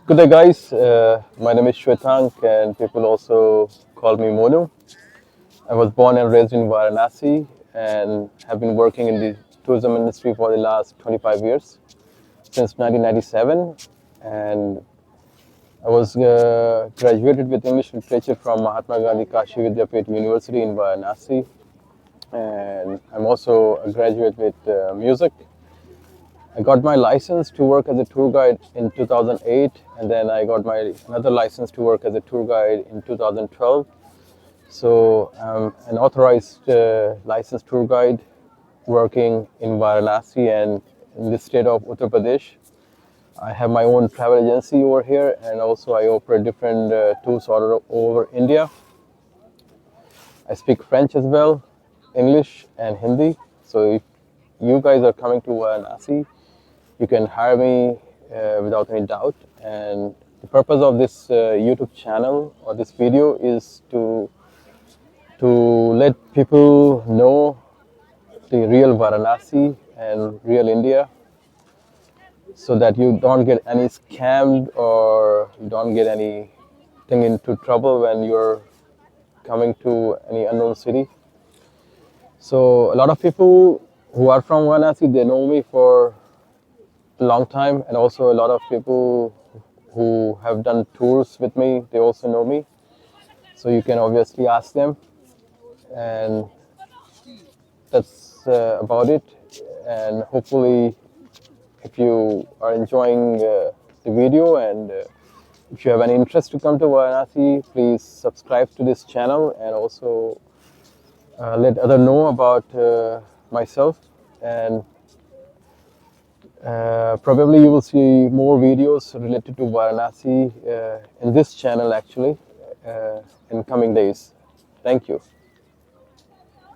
Good day, guys. My name is Shwetank, and people also call me Monu. I was born and raised in Varanasi and have been working in the tourism industry for the last 25 years, since 1997. And I was graduated with English literature from Mahatma Gandhi Kashi University in Varanasi. And I'm also a graduate with music. I got my license to work as a tour guide in 2008, and then I got my another license to work as a tour guide in 2012. So I'm an authorized licensed tour guide working in Varanasi and in the state of Uttar Pradesh. I have my own travel agency over here, and also I operate different tours all over India. I speak French as well, English and Hindi. So if you guys are coming to Varanasi, you can hire me without any doubt. And the purpose of this YouTube channel or this video is to let people know the real Varanasi and real India, so that you don't get any scammed or you don't get anything into trouble when you're coming to any unknown city. So a lot of people who are from Varanasi, they know me for a long time, and also a lot of people who have done tours with me, they also know me. So you can obviously ask them, and that's about it. And hopefully, if you are enjoying the video and if you have any interest to come to Varanasi, please subscribe to this channel and also let other know about myself. And probably you will see more videos related to Varanasi in this channel actually in coming days. Thank you.